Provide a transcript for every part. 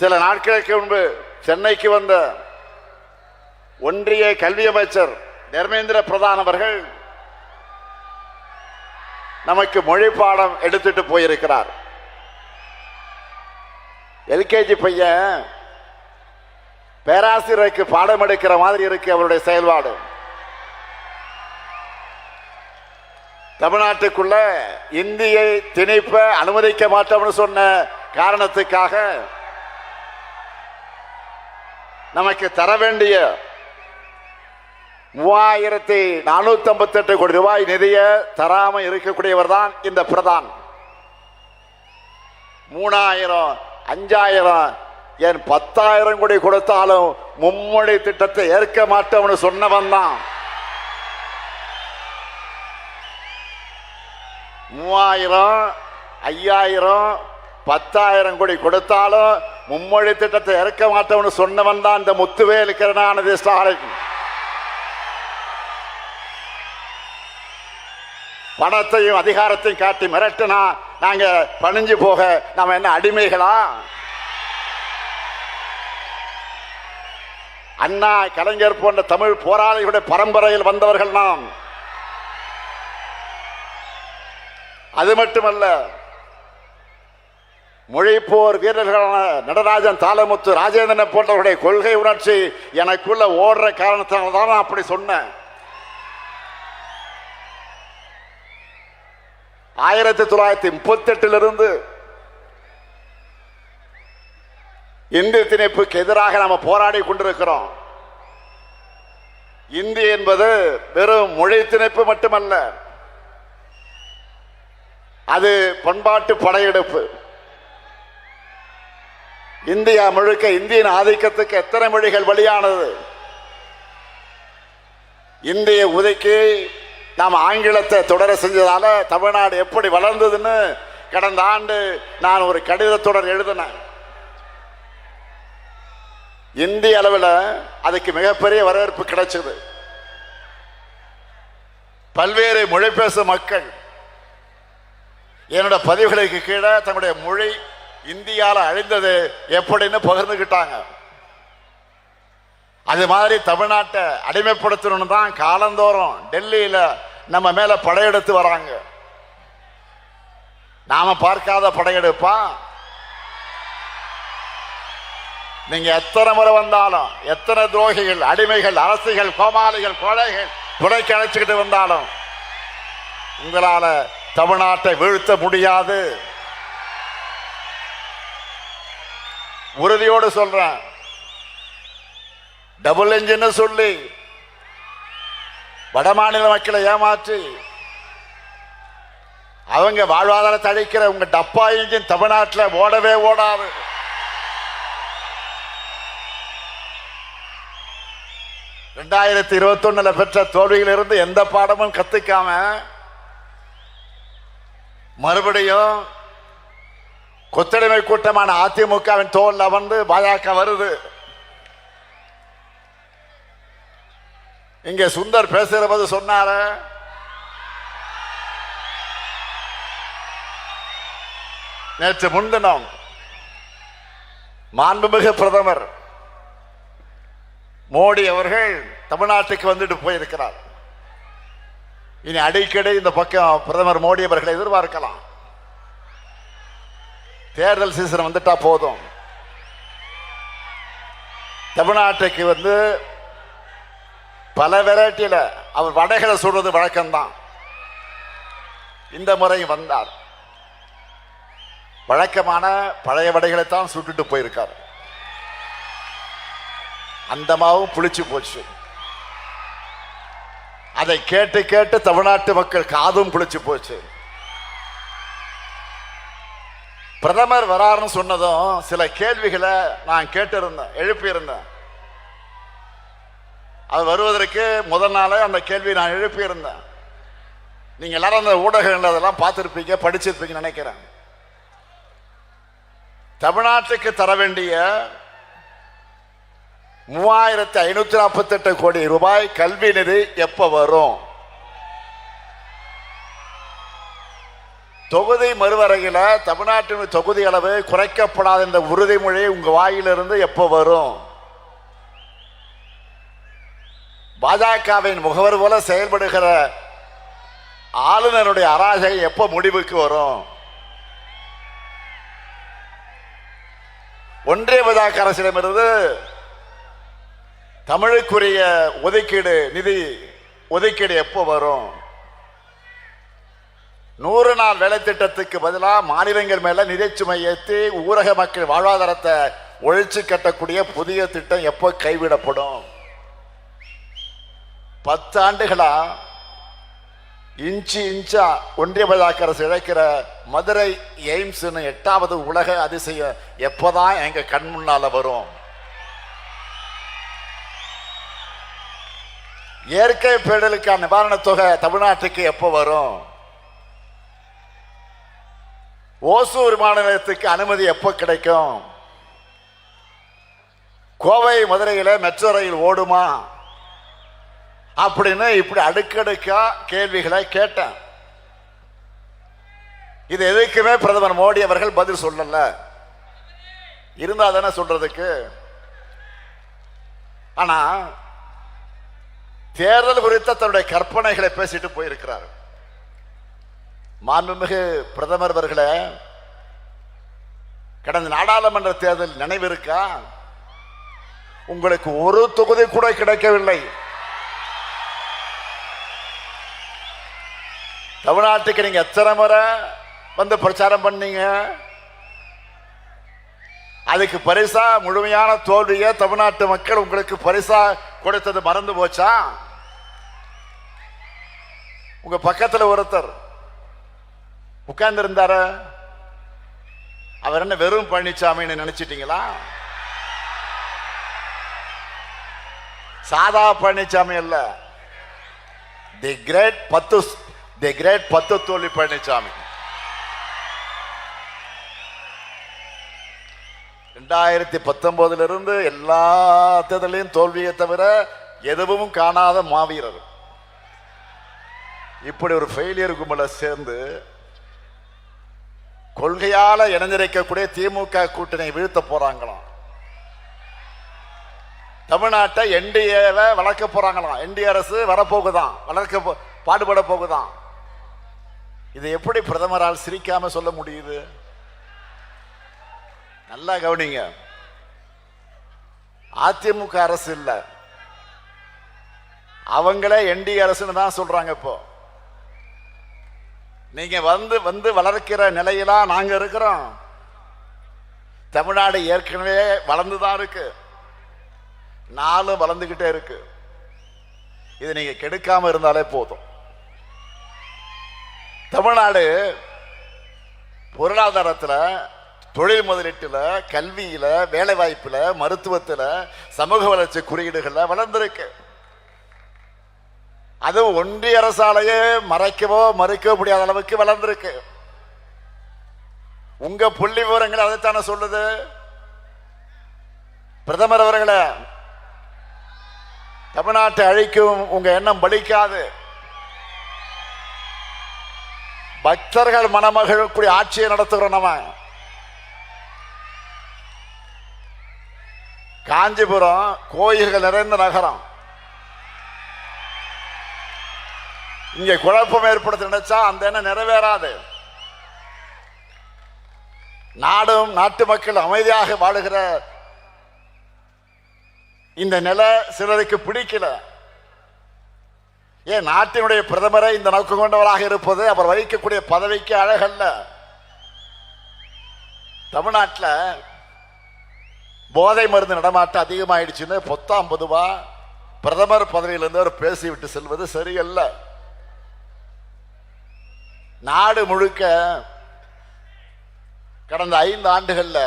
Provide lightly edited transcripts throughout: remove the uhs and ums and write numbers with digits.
சில நாட்களுக்கு முன்பு சென்னைக்கு வந்த ஒன்றிய கல்வி அமைச்சர் தர்மேந்திர பிரதான் அவர்கள் நமக்கு மொழி பாடம் எடுத்துட்டு போயிருக்கிறார். எல்கேஜி பையன் பேராசிரியருக்கு பாடம் எடுக்கிற மாதிரி இருக்கு அவருடைய செயல்பாடு. தமிழ்நாட்டுக்குள்ள இந்தியை திணிப்ப அனுமதிக்க மாட்டோம்னு சொன்ன காரணத்துக்காக நமக்கு தர வேண்டிய 3458 கோடி ரூபாய் நிதியை தராம இருக்கக்கூடியவர் தான் இந்த பிரதான். 3000 5000 ஏன் 10,000 கோடி கொடுத்தாலும் மும்மொழி திட்டத்தை ஏற்க மாட்டோம்னு சொன்னவன் தான். 3000 5000 10,000 கோடி கொடுத்தாலும் மும்மொழி திட்டத்தை ஏற்க மாட்டோம்னு சொன்னவன் தான் இந்த முத்துவேல் கருணாநிதி ஸ்டாலின். பணத்தையும் அதிகாரத்தையும் காட்டி மிரட்டினா நாங்க பணிஞ்சு போக நாம என்ன அடிமைகளா? அண்ணா கலைஞர் போன்ற தமிழ் போராளிகளுடைய பரம்பரையில் வந்தவர்கள் நாம். அது மட்டுமல்ல, மொழிப்போர் வீரர்களான நடராஜன் தாளமுத்து ராஜேந்திரன் போன்றவருடைய கொள்கை உணர்ச்சி எனக்குள்ள ஓடுற காரணத்தால் தான் நான் அப்படி சொன்னேன். 1938 இந்தி திணிப்புக்கு எதிராக நாம போராடி கொண்டிருக்கிறோம். இந்தி என்பது வெறும் மொழி திணிப்பு மட்டுமல்ல, அது பண்பாட்டு படையெடுப்பு. இந்தியா முழுக்க இந்தியின் ஆதிக்கத்துக்கு எத்தனை மொழிகள் வழியானது. இந்திய உதைக்கு நாம் ஆங்கிலத்தை தொடர செஞ்சதால தமிழ்நாடு எப்படி வளர்ந்ததுன்னு கடந்த ஆண்டு நான் ஒரு கடிதத்துடன் எழுதினேன். இந்திய அளவில் அதுக்கு மிகப்பெரிய வரவேற்பு கிடைச்சது. பல்வேறு மொழி பேசும் மக்கள் என்னோட பதிவுகளுக்கு கீழே தன்னுடைய மொழி இந்தியால அழிந்தது எப்படின்னு பகிர்ந்துகிட்டாங்க. அது மாதிரி தமிழ்நாட்டை அடிமைப்படுத்தணும்னு தான் காலந்தோறும் டெல்லியில நம்ம மேல படையெடுத்து வராங்க. நாம பார்க்காத படையெடுப்பா? நீங்க எத்தனை முறை வந்தாலும், எத்தனை துரோகிகள், அடிமைகள், அரசிகள், கோமாளிகள், கொலைகள் துணைக்கு அழைச்சுக்கிட்டு வந்தாலும் உங்களால தமிழ்நாட்டை வீழ்த்த முடியாது. உறுதியோடு சொல்றேன். டபுள் என்ஜின் சொல்லி வடமாநில மக்களை ஏமாற்றி அவங்க வாழ்வாதாரத்தை அழிக்கிற உங்க டப்பா இன்ஜின் தமிழ்நாட்டில் ஓடவே ஓடாது. ரெண்டாயிரத்தி 21 பெற்ற தோல்வியிலிருந்து எந்த பாடமும் கத்துக்காம மறுபடியும் கொத்தடிமை கூட்டமான அதிமுகவின் தோல்ல வந்து பாஜக வருது. இங்க சுந்தர் பேசுகிற போது சொன்னார, நேற்று முன்தினம் மாண்புமிகு பிரதமர் மோடி அவர்கள் தமிழ்நாட்டுக்கு வந்துட்டு போயிருக்கிறார். இனி அடிக்கடி இந்த பக்கம் பிரதமர் மோடி அவர்களை எதிர்பார்க்கலாம். தேர்தல் சீசன் வந்துட்டா போதும். தமிழ்நாட்டுக்கு வந்து பல வெரைட்டியில அவர் வடைகளை சொல்றது வழக்கம்தான். இந்த முறை வந்தார், வழக்கமான பழைய வடைகளைத்தான் சுட்டுட்டு போயிருக்கார். அந்த மாவும் புளிச்சு போச்சு. அதை கேட்டு கேட்டு தமிழ்நாட்டு மக்கள் காதும் புளிச்சு போச்சு. பிரதமர் வராருன்னு சொன்னதும் சில கேள்விகளை நான் கேட்டிருந்தேன், எழுப்பியிருந்தேன். அது வருவதற்கு முதல் நாளே அந்த கேள்வி நான் எழுப்பியிருந்தேன். நீங்க எல்லாரும் அந்த ஊடகங்கள் அதெல்லாம் பார்த்துருப்பீங்க, படிச்சிருப்பீங்கன்னு நினைக்கிறேன். தமிழ்நாட்டுக்கு தர வேண்டிய 3548 கோடி ரூபாய் கல்வி நிதி எப்ப வரும்? தொகுதி மறுவரையில தமிழ்நாட்டின் தொகுதி அளவு குறைக்கப்படாத இந்த உறுதிமொழி உங்க வாயிலிருந்து எப்போ வரும்? பாஜகவின் முகவர் போல செயல்படுகிற ஆளுநருடைய அராஜகம் எப்போ முடிவுக்கு வரும்? ஒன்றிய பாஜக அரசிடமிருந்து தமிழுக்குரிய ஒதுக்கீடு நிதி ஒதுக்கீடு எப்போ வரும்? 100 நாள் வேலை திட்டத்துக்கு பதிலாக மாநிலங்கள் மேல நிதி சுமை ஏற்றி ஊரக மக்கள் வாழ்வாதாரத்தை ஒழிச்சு கட்டக்கூடிய புதிய திட்டம் எப்போ கைவிடப்படும்? 10 ஆண்டுகளா இன்ச்சா ஒன்றிய பாஜக அரசு இழைக்கிற மதுரை எய்ம்ஸ் 8வது உலக அதிசயம் எப்போதான் எங்க கண் முன்னால வரும்? இயற்கை பேரிடருக்கான நிவாரண தொகை தமிழ்நாட்டுக்கு எப்போ வரும்? ஓசூர் விமான நிலையத்துக்கு அனுமதி எப்போ கிடைக்கும்? கோவை மதுரையில மெட்ரோ ரயில் ஓடுமா அப்படின்னு இப்படி அடுக்கடுக்கா கேள்விகளை கேட்டேன். இது எதுக்குமே பிரதமர் மோடி அவர்கள் பதில் சொல்லல. இருந்தா தானே சொல்றதுக்கு. ஆனா தேர்தல் குறித்த தன்னுடைய கற்பனைகளை பேசிட்டு போயிருக்கிறார். மாண்புமிகு பிரதமர் அவர்களே, கடந்த நாடாளுமன்ற தேர்தல் நினைவிருக்கா? உங்களுக்கு ஒரு தொகுதி கூட கிடைக்கவில்லை. தமிழ்நாட்டுக்கு நீங்க எத்தனை முறை வந்து பிரச்சாரம் பண்ணீங்க? அதுக்கு பரிசா முழுமையான தோல்வியை தமிழ்நாட்டு மக்கள் உங்களுக்கு பரிசா கொடுத்தது மறந்து போச்சா? உங்க பக்கத்துல ஒருத்தர் உட்கார்ந்து இருந்தார, அவர் என்ன வெறும் பழனிசாமின்னு நினைச்சிட்டீங்களா? சாதா பழனிசாமி அல்ல, தி கிரேட் 10 தோல்வி பழனிசாமி. 2019 இருந்து எல்லா தேர்தலையும் தோல்வியை தவிர எதுவும் காணாத மாவீரர். இப்படி ஒரு ஃபெயிலியர் கும்பல சேர்ந்து கொள்கையால இணைந்திருக்கக்கூடிய திமுக கூட்டணி வீழ்த்த போறாங்களாம். தமிழ்நாட்டை என்டிஏவை வளர்க்க போறாங்களாம். என்டிஏ அரசு வரப்போகுதான், வளர்க்க பாடுபட போகுதான். இது எப்படி பிரதமரால் சிரிக்காம சொல்ல முடியுது? நல்லா கவனிங்க. அதிமுக அரசு இல்ல, அவங்களே என்டிஏ அரசுன்னு தான் சொல்றாங்க. இப்போ நீங்க வந்து வளர்க்கிற நிலையில நாங்க இருக்கிறோம். தமிழ்நாடு ஏற்கனவே வளர்ந்துதான் இருக்கு, நாளும் வளர்ந்துகிட்டே இருக்கு. இது நீங்க கெடுக்காம இருந்தாலே போதும். தமிழ்நாடு பொருளாதாரத்துல, தொழில் முதலீட்டுல, கல்வியில, வேலை வாய்ப்புல, மருத்துவத்துல, சமூக வளர்ச்சி குறியீடுகள்ல வளர்ந்திருக்கு. அது ஒன்றிய அரசாலேயே மறைக்கவோ மறுக்கவோ முடியாத அளவுக்கு வளர்ந்திருக்கு. உங்க புள்ளி விவரங்கள் அதைத்தானே சொல்லுது. பிரதமர் அவர்களே, தமிழ்நாட்டை அழிக்கும் உங்க எண்ணம் பலிக்காது. பக்தர்கள் மணமகக்கூடிய ஆட்சியை நடத்துகிறோம். நம்ம காஞ்சிபுரம் கோயில்கள் நிறைந்த நகரம். இங்க குழப்பம் ஏற்படுத்த நினைச்சா அந்த எண்ணம் நிறைவேறாது. நாடும் நாட்டு மக்கள் அமைதியாக வாழுகிற இந்த நிலை சிலருக்கு பிடிக்கல. ஏன் நாட்டினுடைய பிரதமரை இந்த நோக்கம் கொண்டவராக இருப்பது அவர் வகிக்கக்கூடிய பதவிக்கு அழகல்ல. தமிழ்நாட்டில் போதை மருந்து நடமாட்டம் அதிகமாயிடுச்சுன்னு பொதுவா பிரதமர் பதவியிலிருந்து அவர் பேசிவிட்டு செல்வது சரியல்ல. நாடு முழுக்க கடந்த 5 ஆண்டுகள்ல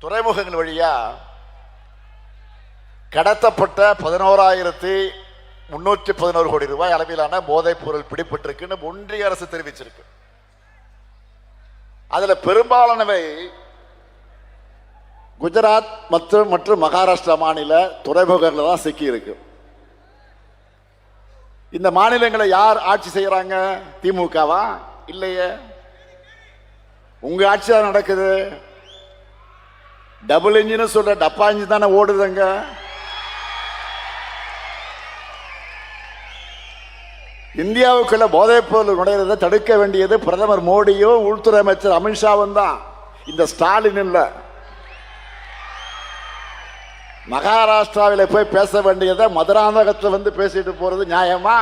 துறைமுகங்கள் வழியா கடத்தப்பட்ட 11,311 கோடி ரூபாய் அளவிலான போதைப் பொருள் பிடிபட்டிருக்குன்னு ஒன்றிய அரசு தெரிவிச்சிருக்கு. அதுல பெரும்பாலானவை குஜராத் மற்றும் மகாராஷ்டிரா மாநில துறைமுகங்கள் தான் சிக்கி இருக்கு. இந்த மாநிலங்களை யார் ஆட்சி செய்யறாங்க? திமுகவா? இல்லையே, உங்க ஆட்சி தான் நடக்குது. டபுள் இன்ஜின் சொல்ற டப்பா இன்ஜின் தானே ஓடுதுங்க. இந்தியாவுக்குள்ள போதைப் பொருள் நுழைறதை தடுக்க வேண்டியது பிரதமர் மோடியோ உள்துறை அமைச்சர் அமித்ஷாவும் தான், இந்த ஸ்டாலின் இல்ல. மகாராஷ்டிராவில் போய் பேச வேண்டியதை மதுராந்தகத்தில் வந்து பேசிட்டு போறது நியாயமா?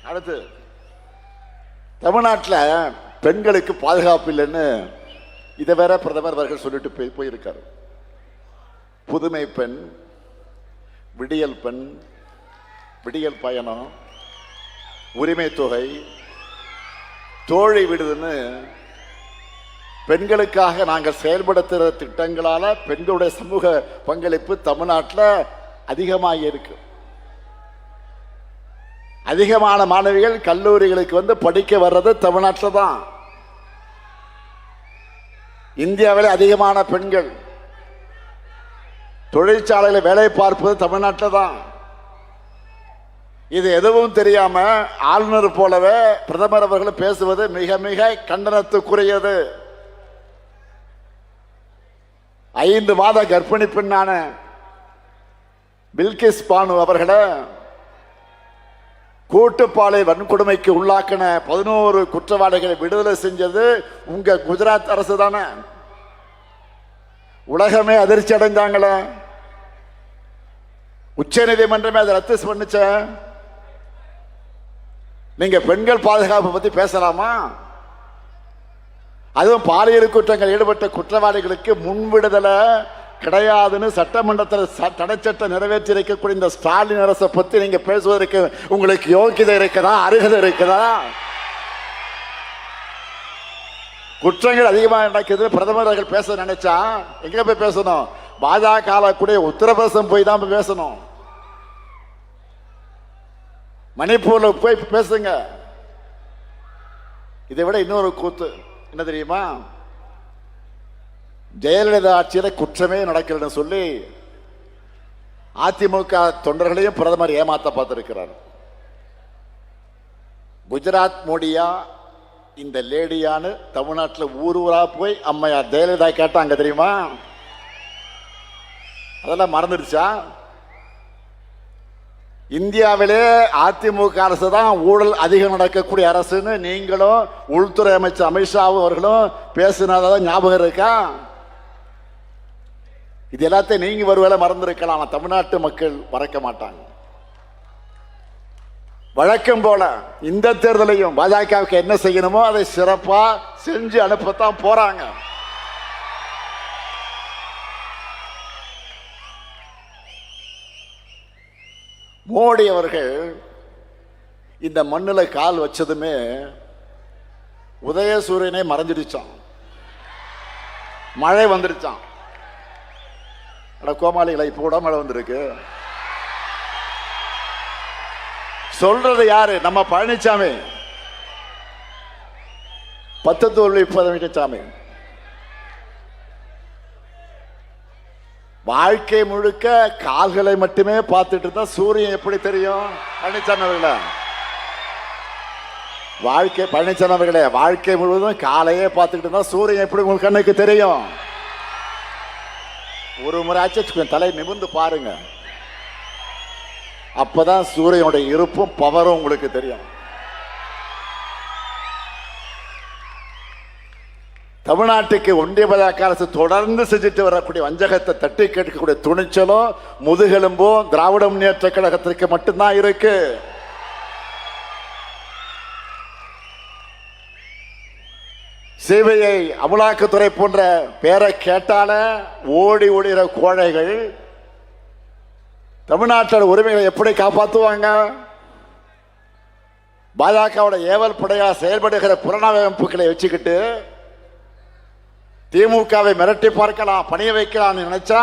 அடுத்து, தமிழ்நாட்டில் பெண்களுக்கு பாதுகாப்பு இல்லைன்னு இதை வேற பிரதமர் அவர்கள் சொல்லிட்டு போயிருக்காரு. புதுமை பெண், விடியல் பெண், விடியல் பயணம், உரிமை தொகை, தோழி விடுதுன்னு பெண்களுக்காக நாங்கள் செயல்படுத்துகிற திட்டங்களால பெண்களுடைய சமூக பங்களிப்பு தமிழ்நாட்டில் அதிகமாக இருக்கு. அதிகமான மாணவிகள் கல்லூரிகளுக்கு வந்து படிக்க வர்றது தமிழ்நாட்டில் தான். இந்தியாவில் அதிகமான பெண்கள் தொழிற்சாலையில் வேலை பார்ப்பது தமிழ்நாட்டில் தான். இது எதுவும் தெரியாம ஆளுநர் போலவே பிரதமர் அவர்கள் பேசுவது மிக மிக கண்டனத்துக்குரியது. 5 மாத கர்ப்பிணி பெண்ணான பில்கிஸ் பானு அவர்களை கூட்டுப்பாலை வன்கொடுமைக்கு உள்ளாக்கின 11 குற்றவாளிகளை விடுதலை செஞ்சது உங்க குஜராத் அரசு தானே. உலகமே அதிர்ச்சி அடைந்தாங்களே. உச்ச நீதிமன்றமே அதை ரத்து பண்ணுச்ச. நீங்க பெண்கள் பாதுகாப்பு பத்தி பேசலாமா? அதுவும் பாலியல் குற்றங்கள் ஈடுபட்ட குற்றவாளிகளுக்கு முன்விடுதலை கிடையாதுன்னு சட்டமன்றத்தில் தடை சட்டம் நிறைவேற்றி இருக்கக்கூடிய இந்த ஸ்டாலின் அரசை பத்தி நீங்க பேசுவதற்கு உங்களுக்கு யோகியதை இருக்குதா? அருகதை இருக்குதா? குற்றங்கள் அதிகமாக நடக்குது பிரதமர் அவர்கள் பேச நினைச்சா எங்க போய் பேசணும்? பாஜக கூடிய உத்தரப்பிரதேசம் போய் தான் பேசணும். மணிப்பூர்ல போய் பேசுங்க. இதை விட இன்னொரு கூத்து என்ன தெரியுமா? ஜெயலலிதா ஆட்சியில குற்றமே நடக்கலன்னு சொல்லி அதிமுக தொண்டர்களையும் பிரதமர் ஏமாத்த பார்த்திருக்கிறார். குஜராத் மோடியா இந்த லேடியான்னு தமிழ்நாட்டில் ஊர் ஊரா போய் அம்மையார் ஜெயலலிதா கேட்டாங்க தெரியுமா? அதெல்லாம் மறந்துடுச்சா? இந்தியாவிலே அதிமுக அரசு தான் ஊழல் அதிகம் நடக்கக்கூடிய அரசுன்னு நீங்களும் உள்துறை அமைச்சர் அமித்ஷாவும் அவர்களும் பேசினதான் ஞாபகம் இருக்கா? இது எல்லாத்தையும் நீங்க ஒருவேளை மறந்திருக்கலாம், தமிழ்நாட்டு மக்கள் மறக்க மாட்டாங்க. வழக்கம் போல இந்த தேர்தலையும் பாஜகவுக்கு என்ன செய்யணுமோ அதை சிறப்பா செஞ்சு அனுப்பத்தான் போறாங்க. மோடி அவர்கள் இந்த மண்ணில் கால் வச்சதுமே உதயசூரியனே மறைஞ்சிடுச்சான், மழை வந்துடுச்சான். கோமாளிகளை இப்போ கூட மழை வந்திருக்கு. சொல்றது யாரு? நம்ம பழனிசாமி, 10 தோல்வி 30 சாமி. வாழ்க்கை முழுக்க கால்களை மட்டுமே பார்த்துட்டு இருந்தா சூரியன் எப்படி தெரியும்? பழனிசாமி அவர்கள வாழ்க்கை பழனிசாமி அவர்களே வாழ்க்கை முழுவதும் காலையே பார்த்துக்கிட்டு இருந்தா சூரியன் எப்படி உங்களுக்கு கண்ணுக்கு தெரியும்? ஒரு முறை ஆச்சு தலை நிமிர்ந்து பாருங்க, அப்பதான் சூரியனுடைய இருப்பும் பவரும் உங்களுக்கு தெரியும். தமிழ்நாட்டுக்கு ஒன்றிய பாஜக அரசு தொடர்ந்து செஞ்சுட்டு வரக்கூடிய வஞ்சகத்தை தட்டி கேட்கக்கூடிய துணிச்சலும் முதுகெலும்பும் திராவிட முன்னேற்ற கழகத்திற்கு மட்டும்தான் இருக்கு. சிபிஐ, அமலாக்கத்துறை போன்ற பேரை கேட்டால ஓடி ஓடுகிற கோழைகள் தமிழ்நாட்டோட உரிமைகளை எப்படி காப்பாற்றுவாங்க? பாஜகவோட ஏவல் படையா செயல்படுகிற புலனாய்வுகளை வச்சுக்கிட்டு திமுகவை மிரட்டி பார்க்கலாம், பணிய வைக்கலாம் நினைச்சா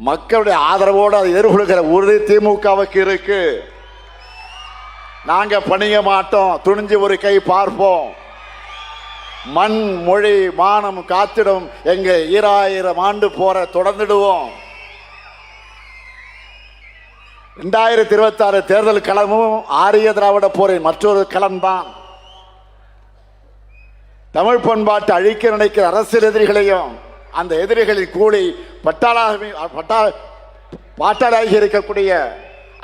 மக்களுடைய ஆதரவோடு அதை எதிர்கொள்கிற உறுதி திமுகவுக்கு இருக்கு. நாங்க பணிய மாட்டோம், துணிஞ்சு ஒரு கை பார்ப்போம். மண் மொழி மானம் காத்திடும் எங்க 2000 ஆண்டு போற தொடர்ந்துடுவோம். 2026 தேர்தல் களமும் ஆரிய திராவிட போரின் மற்றொரு களம்தான். தமிழ் பண்பாட்டை அழிக்க நினைக்கிற அரசியல் எதிரிகளையும் அந்த எதிரிகளின் கூலி பாட்டாளாகி இருக்கக்கூடிய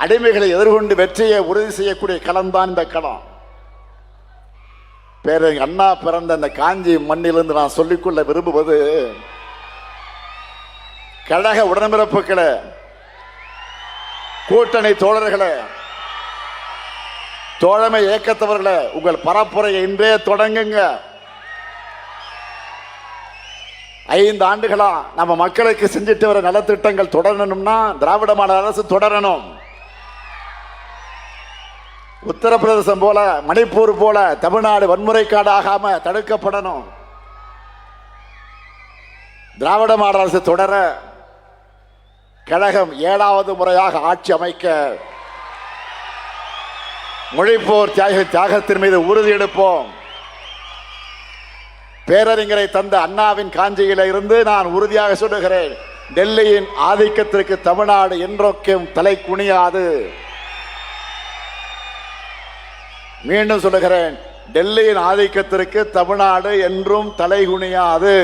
அடிமைகளை எதிர்கொண்டு வெற்றியை உறுதி செய்யக்கூடிய களம்தான் இந்த களம். பேரறிஞர் அண்ணா பிறந்த அந்த காஞ்சி மண்ணிலிருந்து நான் சொல்லிக்கொள்ள விரும்புவது, கழக உடன்பிறப்புகளே, கூட்டணி தோழர்களே, தோழமை இயக்கத்தவர்களே, உங்கள் பரப்புரையை இன்றே தொடங்குங்க. 5 ஆண்டுகளா நம்ம மக்களுக்கு செஞ்சுட்டு வர நலத்திட்டங்கள் தொடரணும்னா திராவிட மாடல் அரசு தொடரணும். உத்தரப்பிரதேசம் போல, மணிப்பூர் போல தமிழ்நாடு வன்முறை காடாகாம தடுக்கப்படணும். திராவிட மாடல் அரசு தொடர கழகம் 7வது முறையாக ஆட்சி அமைக்க மொழிப்போர் தியாகத்தின் மீது உறுதி எடுப்போம். பேரறிஞரை தந்த அண்ணாவின் காஞ்சியில இருந்து நான் உறுதியாக சொல்லுகிறேன், டெல்லியின் ஆதிக்கத்திற்கு தமிழ்நாடு என்றொக்கும் தலை குனியாது. மீண்டும் சொல்லுகிறேன், டெல்லியின் ஆதிக்கத்திற்கு தமிழ்நாடு என்றும் தலை குனியாது.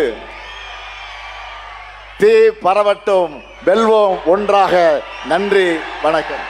தீ பரவட்டும், வெல்வோம் ஒன்றாக. நன்றி, வணக்கம்.